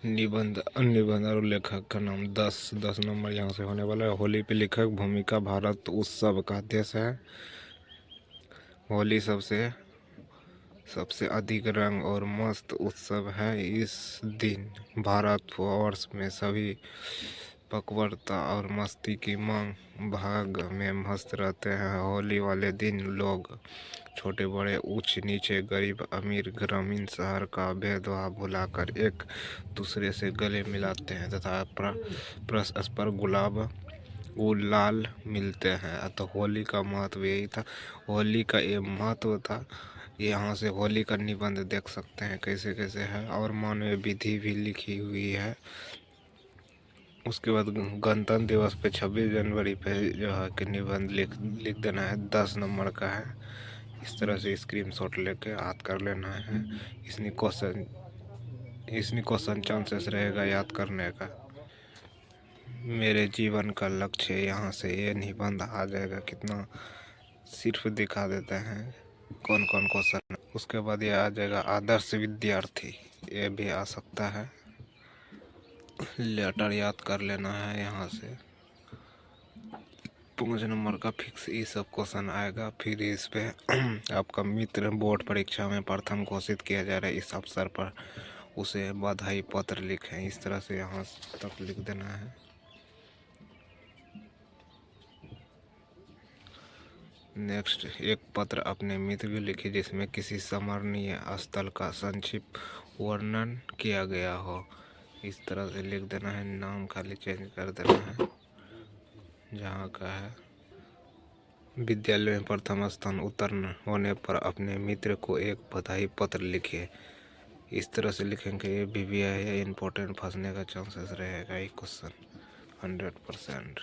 निबंध निबंध और लेखक का नाम 10 नंबर यहाँ से होने वाला है। होली पे लेखक भूमिका भारत उत्सव का देश है। होली सबसे अधिक रंग और मस्त उत्सव है। इस दिन भारतवर्ष में सभी पकवरता और मस्ती की मांग भाग में मस्त रहते हैं। होली वाले दिन लोग छोटे बड़े ऊंच नीचे गरीब अमीर ग्रामीण शहर का भेदभाव भुलाकर एक दूसरे से गले मिलाते हैं तथा परस्पर गुलाल मिलते हैं। तो होली का महत्व यही था। होली का ये महत्व था। यहाँ से होली का निबंध देख सकते हैं कैसे कैसे है और मानवीय विधि भी लिखी हुई है। उसके बाद गणतंत्र दिवस पे 26 जनवरी पे जो है कि निबंध लिख देना है। 10 नंबर का है। इस तरह से स्क्रीनशॉट लेके याद कर लेना है। इसमें क्वेश्चन चांसेस रहेगा याद करने का। मेरे जीवन का लक्ष्य यहाँ से ये निबंध आ जाएगा। कितना सिर्फ दिखा देते हैं कौन कौन क्वेश्चन। उसके बाद ये आ जाएगा आदर्श विद्यार्थी, ये भी आ सकता है। लेटर याद कर लेना है। यहाँ से 5 नंबर का फिक्स ये सब क्वेश्चन आएगा। फिर इस पे आपका मित्र बोर्ड परीक्षा में प्रथम घोषित किया जा रहा है, इस अवसर पर उसे बधाई पत्र लिखें। इस तरह से यहाँ तक लिख देना है। नेक्स्ट, एक पत्र अपने मित्र को लिखिए जिसमें किसी स्मरणीय स्थल का संक्षिप्त वर्णन किया गया हो। इस तरह से लिख देना है। नाम खाली चेंज कर देना है जहाँ का है। विद्यालय में प्रथम स्थान उत्तीर्ण होने पर अपने मित्र को एक बधाई पत्र लिखिए। इस तरह से लिखेंगे। ये भी है इम्पोर्टेंट, फंसने का चांसेस रहेगा ये क्वेश्चन 100%।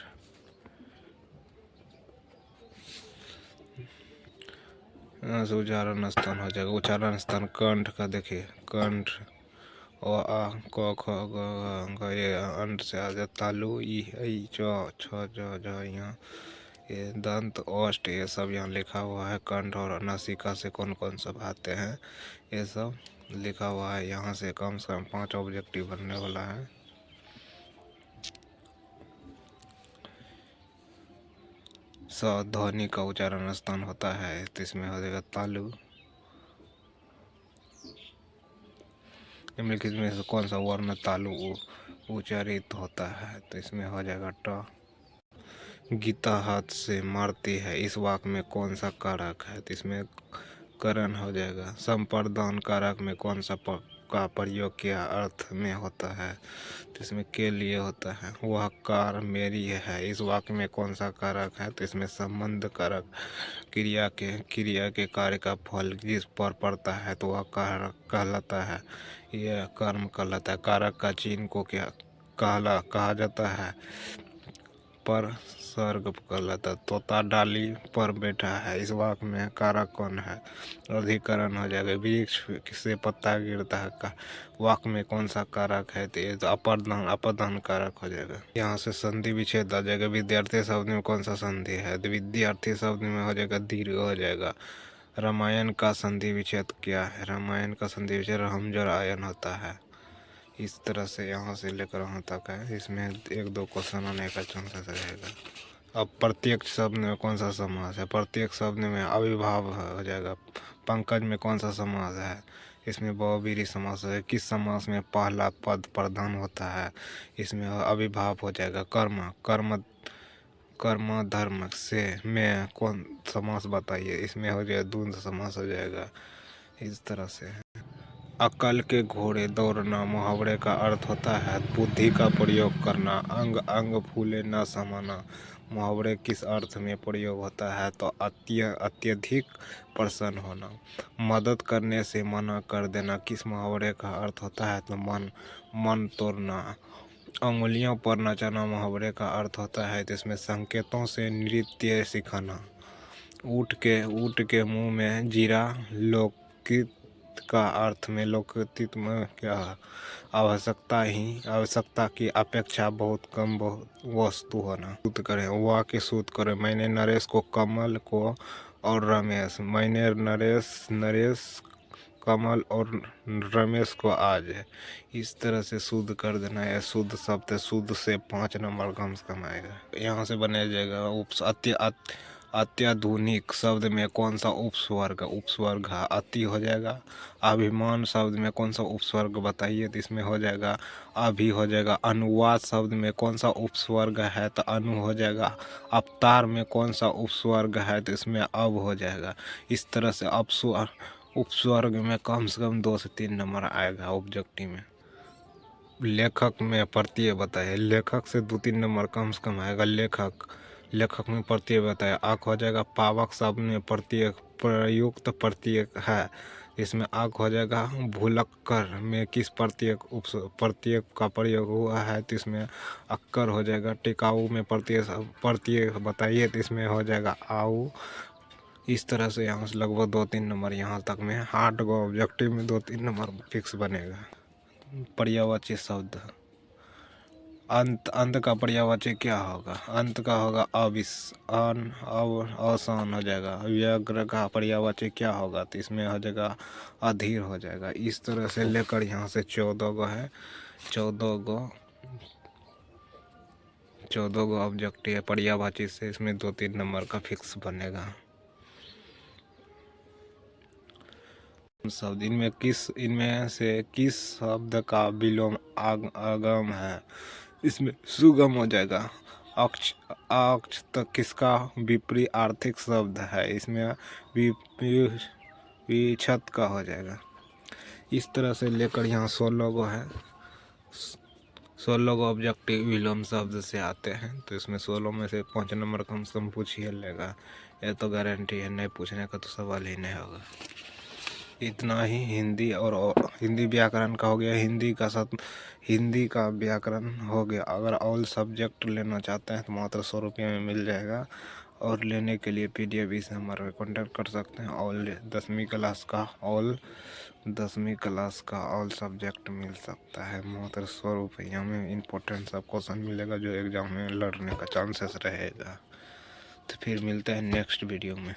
उच्चारण स्थान हो जाएगा। उच्चारण स्थान कंठ का देखिए, कंठ ओ आ क ख ग ये अंत से आ जाए। तालु ई ऐ च छ ज झ यहाँ ये दंत ओष्ठ ये सब यहाँ लिखा हुआ है। कंठ और नासिका से कौन कौन सब आते हैं ये सब लिखा हुआ है। यहाँ से कम 5 ऑब्जेक्टिव बनने वाला है। स ध्वनि का उच्चारण स्थान होता है तो इसमें हो जाएगा तालु। निम्नलिखित में से कौन सा वर्ण तालु उच्चारित होता है तो इसमें हो जाएगा ट। गीता हाथ से मारती है, इस वाक्य में कौन सा कारक है तो इसमें करण हो जाएगा। संप्रदान कारक में कौन सा का प्रयोग किया अर्थ में होता है तो इसमें के लिए होता है। वह कार मेरी है, इस वाक्य में कौन सा कारक है तो इसमें संबंध कारक। क्रिया के कार्य का फल जिस पर पड़ता है तो वह कारक कहलाता है। यह कर्म कहलाता है। कारक का चिन्ह को क्या कहा जाता है पर सर्ग कहलाता है। तोता डाली पर बैठा है, इस वाक्य में कारक कौन है अधिकरण हो जाएगा। वृक्ष से पत्ता गिरता है का वाक्य में कौन सा कारक है तो ये अपरधान कारक हो जाएगा। यहाँ से संधि विच्छेद आ जाएगा। विद्यार्थी शब्द में कौन सा संधि है तो विद्यार्थी शब्द में हो जाएगा दीर्घ हो जाएगा। रामायण का संधि विच्छेद क्या है? रामायण का संधि विच्छेद हमजोर आयन होता है। इस तरह से यहाँ से लेकर वहाँ तक है। इसमें 1-2 क्वेश्चन आने का चांसेस रहेगा। अब प्रत्येक शब्द में कौन सा समास है? प्रत्येक शब्द में अविभाव हो जाएगा। पंकज में कौन सा समास है? इसमें बहुव्रीहि समास है। किस समास में पहला पद प्रधान होता है? इसमें अविभाव हो जाएगा। कर्म धर्म से में कौन समास बताइए? इसमें हो जाएगा द्वंद्व समास हो जाएगा। इस तरह से अकल के घोड़े दौड़ना मुहावरे का अर्थ होता है बुद्धि का प्रयोग करना। अंग अंग फूले न समाना मुहावरे किस अर्थ में प्रयोग होता है तो अत्यधिक प्रसन्न होना। मदद करने से मना कर देना किस मुहावरे का अर्थ होता है तो मन तोड़ना। अंगुलियों पर नचाना मुहावरे का अर्थ होता है तो इसमें संकेतों से नृत्य सिखाना। ऊँट के मुंह में जीरा लोकित का अर्थ में लोकित में क्या आवश्यकता की अपेक्षा बहुत कम वस्तु होना। सूत करें वाक्य सूत करें। मैंने नरेश को कमल को और रमेश मैंने नरेश कमल और रमेश को आज है। इस तरह से शुद्ध कर देना है। शुद्ध शब्द शुद्ध से 5 नंबर कम से कम आएगा। यहाँ से बनाया जाएगा अत्याधुनिक शब्द में कौन सा उपस्वर्ग? उपस्वर्ग अति हो जाएगा। अभिमान शब्द में कौन सा उपस्वर्ग बताइए? तो इसमें हो जाएगा अभी हो जाएगा। अनुवाद शब्द में कौन सा उपस्वर्ग है? तो अनु हो जाएगा। अवतार में कौन सा उपस्वर्ग है? तो इसमें अब हो जाएगा। इस तरह से उपस्वर्ग में कम से कम 2 से 3 नंबर आएगा ऑब्जेक्टिव में। लेखक में प्रत्यय बताइए। लेखक से 2-3 नंबर कम से कम आएगा। लेखक में प्रत्यय बताया। आँख हो जाएगा। पावक शब्द में प्रत्यय प्रयुक्त प्रत्यय है, इसमें आँख हो जाएगा। भूलक्कर में किस प्रत्यय का प्रयोग हुआ है? तो इसमें अक्कर हो जाएगा। टिकाऊ में प्रत्यय बताइए, तो इसमें हो जाएगा आऊ। इस तरह से यहाँ से लगभग 2-3 नंबर यहाँ तक में 8 गो ऑब्जेक्टिव में 2-3 नंबर फिक्स बनेगा। पर्यायवाची शब्द अंत का पर्यायवाची क्या होगा? अंत का होगा अवसान हो जाएगा। व्यग्र का पर्यायवाची क्या होगा? तो इसमें हो जाएगा अधीर हो जाएगा। इस तरह से लेकर यहाँ से 14 गो है। 14 गो ऑब्जेक्टिव है पर्यायवाची से। इसमें 2-3 नंबर का फिक्स बनेगा। शब्द इनमें से किस शब्द का विलोम आगम है? इसमें सुगम हो जाएगा। अक्ष तक किसका विपरीत आर्थिक शब्द है? इसमें विक्षत का हो जाएगा। इस तरह से लेकर यहाँ 16 गो है। 16 गो ऑब्जेक्टिव विलोम शब्द से आते हैं। तो इसमें 16 में से 5 नंबर कम से कम पूछ ही लेगा। ये तो गारंटी है, नहीं पूछने का तो सवाल ही नहीं होगा। इतना ही हिंदी व्याकरण का हो गया। हिंदी का व्याकरण हो गया। अगर ऑल सब्जेक्ट लेना चाहते हैं तो मात्र 100 रुपये में मिल जाएगा। और लेने के लिए PDF इस नंबर पर कॉन्टैक्ट कर सकते हैं। ऑल 10वीं क्लास का ऑल सब्जेक्ट मिल सकता है मात्र 100 रुपये में। इम्पोर्टेंट सब क्वेश्चन मिलेगा जो एग्जाम में लड़ने का चांसेस रहेगा। तो फिर मिलते हैं नेक्स्ट वीडियो में।